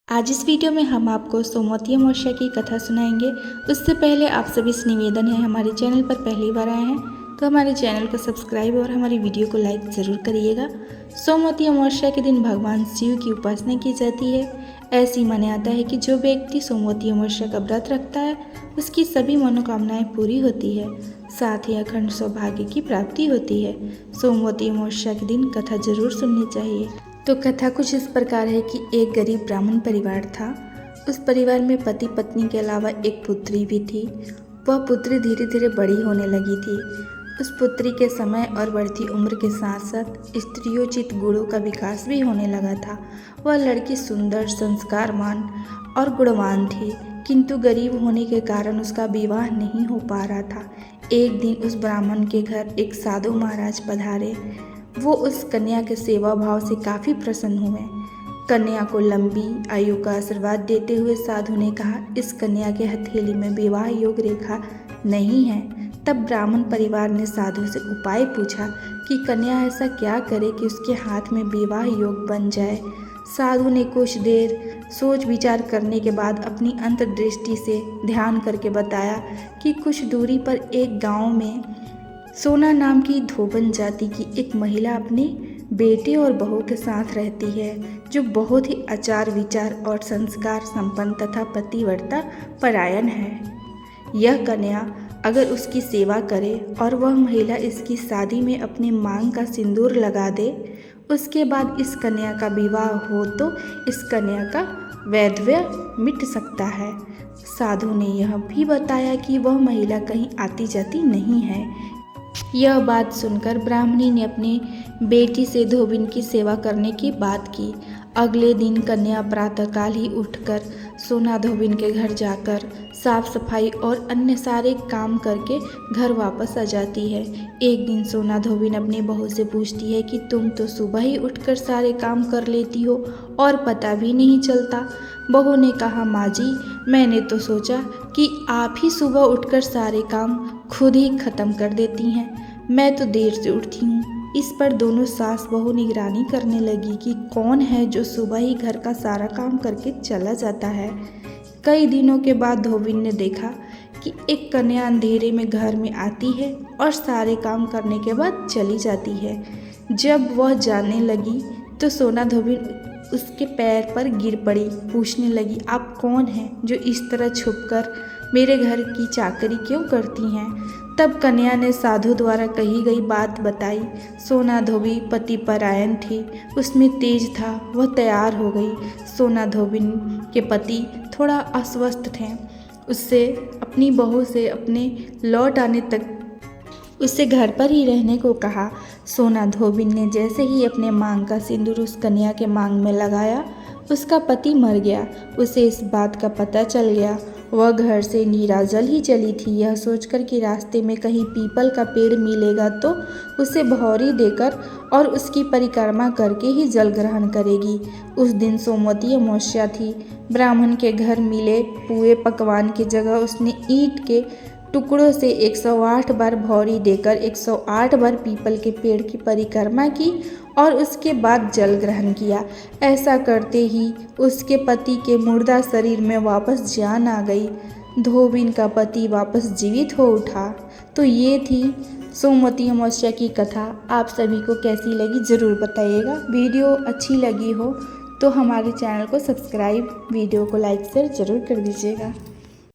आज इस वीडियो में हम आपको सोमवती अमावस्या की कथा सुनाएंगे। उससे पहले आप सभी से निवेदन है, हमारे चैनल पर पहली बार आए हैं तो हमारे चैनल को सब्सक्राइब और हमारी वीडियो को लाइक ज़रूर करिएगा। सोमवती अमावस्या के दिन भगवान शिव की उपासना की जाती है। ऐसी माना जाता है कि जो व्यक्ति सोमवती अमावस्या का व्रत रखता है उसकी सभी मनोकामनाएं पूरी होती है, साथ ही अखंड सौभाग्य की प्राप्ति होती है। सोमवती अमावस्या के दिन कथा जरूर सुननी चाहिए। तो कथा कुछ इस प्रकार है कि एक गरीब ब्राह्मण परिवार था। उस परिवार में पति पत्नी के अलावा एक पुत्री भी थी। वह पुत्री धीरे धीरे बड़ी होने लगी थी। उस पुत्री के समय और बढ़ती उम्र के साथ साथ स्त्रियोचित गुणों का विकास भी होने लगा था। वह लड़की सुंदर, संस्कारवान और गुणवान थी, किंतु गरीब होने के कारण उसका विवाह नहीं हो पा रहा था। एक दिन उस ब्राह्मण के घर एक साधु महाराज पधारे। वो उस कन्या के सेवा भाव से काफ़ी प्रसन्न हुए। कन्या को लंबी आयु का आशीर्वाद देते हुए साधु ने कहा, इस कन्या के हथेली में विवाह योग रेखा नहीं है। तब ब्राह्मण परिवार ने साधु से उपाय पूछा कि कन्या ऐसा क्या करे कि उसके हाथ में विवाह योग बन जाए। साधु ने कुछ देर सोच विचार करने के बाद अपनी अंतर्दृष्टि से ध्यान करके बताया कि कुछ दूरी पर एक गांव में सोना नाम की धोबन जाति की एक महिला अपने बेटे और बहू के साथ रहती है, जो बहुत ही आचार विचार और संस्कार संपन्न तथा पतिव्रता परायण है। यह कन्या अगर उसकी सेवा करे और वह महिला इसकी शादी में अपने मांग का सिंदूर लगा दे, उसके बाद इस कन्या का विवाह हो तो इस कन्या का वैधव्य मिट सकता है। साधु ने यह भी बताया कि वह महिला कहीं आती जाती नहीं है। यह बात सुनकर ब्राह्मणी ने अपनी बेटी से धोबिन की सेवा करने की बात की। अगले दिन कन्या प्रातःकाल ही उठकर सोना धोबिन के घर जाकर साफ सफाई और अन्य सारे काम करके घर वापस आ जाती है। एक दिन सोना धोबिन अपनी बहू से पूछती है कि तुम तो सुबह ही उठकर सारे काम कर लेती हो और पता भी नहीं चलता। बहू ने कहा, माँ जी, मैंने तो सोचा कि आप ही सुबह उठकर सारे काम खुद ही खत्म कर देती हैं। मैं तो देर से उठती हूँ। इस पर दोनों सास बहू निगरानी करने लगी कि कौन है जो सुबह ही घर का सारा काम करके चला जाता है। कई दिनों के बाद धोबिन ने देखा कि एक कन्या अंधेरे में घर में आती है और सारे काम करने के बाद चली जाती है। जब वह जाने लगी तो सोना धोबिन उसके पैर पर गिर पड़ी। पूछने लगी, आप कौन हैं जो इस तरह छुपकर मेरे घर की चाकरी क्यों करती हैं? तब कन्या ने साधु द्वारा कही गई बात बताई। सोना धोबी पति परायण थी, उसमें तेज था। वह तैयार हो गई। सोना धोबिन के पति थोड़ा अस्वस्थ थे। उससे अपनी बहू से अपने लौट आने तक उससे घर पर ही रहने को कहा। सोना धोबिन ने जैसे ही अपने मांग का सिंदूर उस कन्या के मांग में लगाया, उसका पति मर गया। उसे इस बात का पता चल गया। वह घर से नीराजल ही चली थी, यह सोचकर कि रास्ते में कहीं पीपल का पेड़ मिलेगा तो उसे भौरी देकर और उसकी परिक्रमा करके ही जल ग्रहण करेगी। उस दिन सोमवती अमावस्या थी। ब्राह्मण के घर मिले पुए पकवान की जगह उसने ईंट के टुकड़ों से 108 बार भौरी देकर 108 बार पीपल के पेड़ की परिक्रमा की और उसके बाद जल ग्रहण किया। ऐसा करते ही उसके पति के मुर्दा शरीर में वापस जान आ गई। धोबिन का पति वापस जीवित हो उठा। तो ये थी सोमवती अमावस्या की कथा। आप सभी को कैसी लगी ज़रूर बताइएगा। वीडियो अच्छी लगी हो तो हमारे चैनल को सब्सक्राइब, वीडियो को लाइक शेयर ज़रूर कर दीजिएगा।